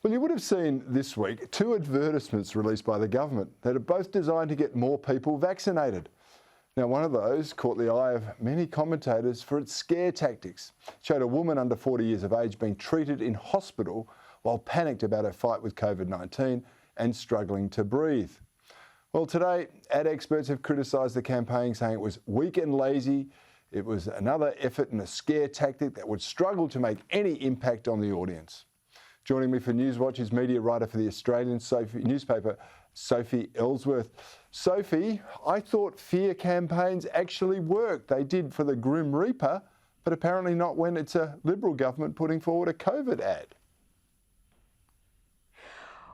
Well, you would have seen this week 2 advertisements released by the government that are both designed to get more people vaccinated. Now, one of those caught the eye of many commentators for its scare tactics. It showed a woman under 40 years of age being treated in hospital while panicked about her fight with COVID-19 and struggling to breathe. Well, today, ad experts have criticised the campaign, saying it was weak and lazy. It was another effort in a scare tactic that would struggle to make any impact on the audience. Joining me for Newswatch is media writer for the Australian newspaper, Sophie Elsworth. Sophie, I thought fear campaigns actually work. They did for the Grim Reaper, but apparently not when it's a Liberal government putting forward a COVID ad.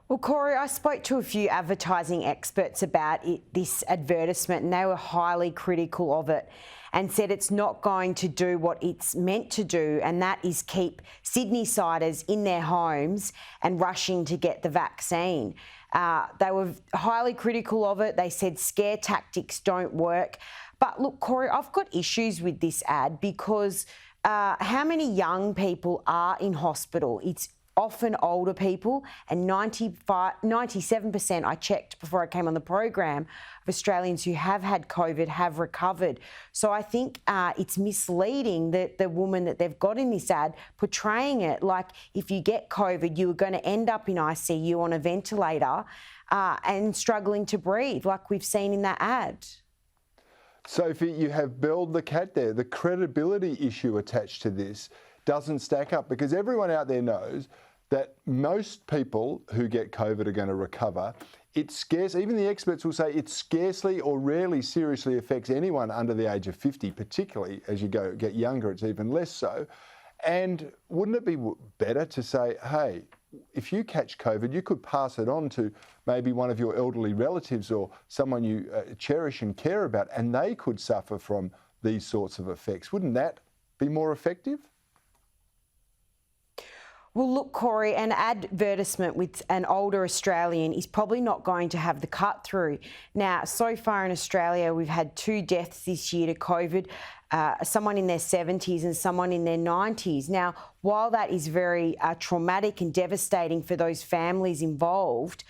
Well, Corey, I spoke to a few advertising experts about this advertisement, and they were highly critical of it and said it's not going to do what it's meant to do, and that is keep Sydney-siders in their homes and rushing to get the vaccine. They were highly critical of it. They said scare tactics don't work. But look, Corey, I've got issues with this ad because how many young people are in hospital? It's often older people, and 97%, I checked before I came on the program, of Australians who have had COVID have recovered. So I think it's misleading that the woman that they've got in this ad portraying it like if you get COVID, you are going to end up in ICU on a ventilator and struggling to breathe, like we've seen in that ad. Sophie, you have belled the cat there. The credibility issue attached to this doesn't stack up, because everyone out there knows that most people who get COVID are going to recover. It's scarce, even the experts will say it scarcely or rarely seriously affects anyone under the age of 50, particularly as you get younger, it's even less so. And wouldn't it be better to say, hey, if you catch COVID, you could pass it on to maybe one of your elderly relatives or someone you cherish and care about, and they could suffer from these sorts of effects. Wouldn't that be more effective? Well, look, Corey, an advertisement with an older Australian is probably not going to have the cut through. Now, so far in Australia, we've had 2 deaths this year to COVID, someone in their 70s and someone in their 90s. Now, while that is very traumatic and devastating for those families involved,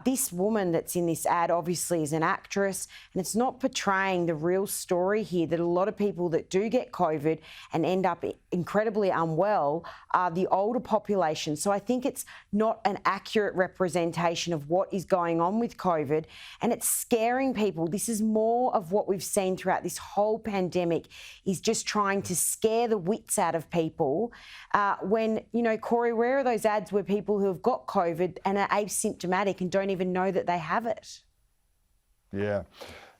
this woman that's in this ad obviously is an actress, and it's not portraying the real story here, that a lot of people that do get COVID and end up incredibly unwell are the older population. So I think it's not an accurate representation of what is going on with COVID, and it's scaring people. This is more of what we've seen throughout this whole pandemic, is just trying to scare the wits out of people. When, you know, Corey, where are those ads where people who have got COVID and are asymptomatic and don't even know that they have it? Yeah.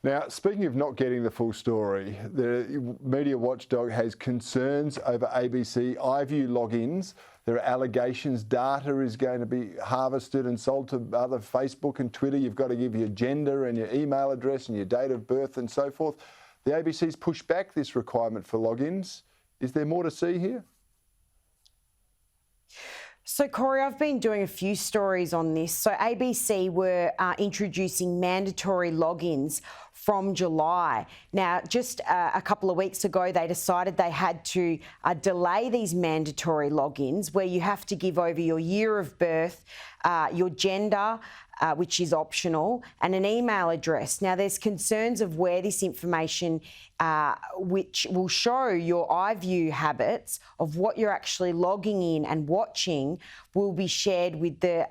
Now, speaking of not getting the full story, the media watchdog has concerns over ABC iview logins. There are allegations data is going to be harvested and sold to other Facebook and Twitter. You've got to give your gender and your email address and your date of birth and so forth. The ABC's pushed back this requirement for logins. Is there more to see here? So, Corey, I've been doing a few stories on this. So ABC were introducing mandatory logins from July. Now, just a couple of weeks ago, they decided they had to delay these mandatory logins, where you have to give over your year of birth, your gender, which is optional, and an email address. Now, there's concerns of where this information, which will show your iview habits of what you're actually logging in and watching, will be shared with the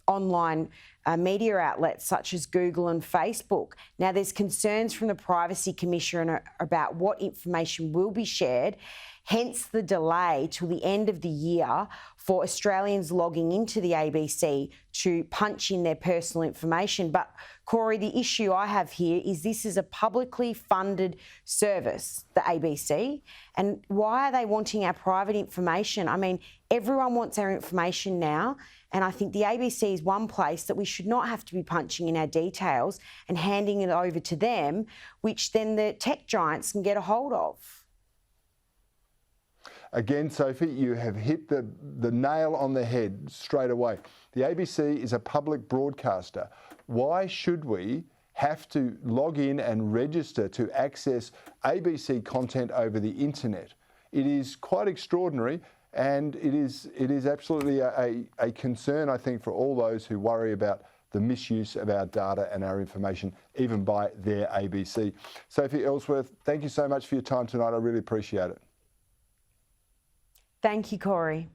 online media outlets such as Google and Facebook. Now, there's concerns from the Privacy Commissioner about what information will be shared, hence the delay till the end of the year for Australians logging into the ABC to punch in their personal information. But, Corey, the issue I have here is this is a publicly funded service, the ABC, and why are they wanting our private information? I mean, everyone wants our information now, and I think the ABC is one place that we should not have to be punching in our details and handing it over to them, which then the tech giants can get a hold of. Again, Sophie, you have hit the nail on the head straight away. The ABC is a public broadcaster. Why should we have to log in and register to access ABC content over the internet? It is quite extraordinary, And it is absolutely a concern, I think, for all those who worry about the misuse of our data and our information, even by their ABC. Sophie Elsworth, thank you so much for your time tonight. I really appreciate it. Thank you, Corey.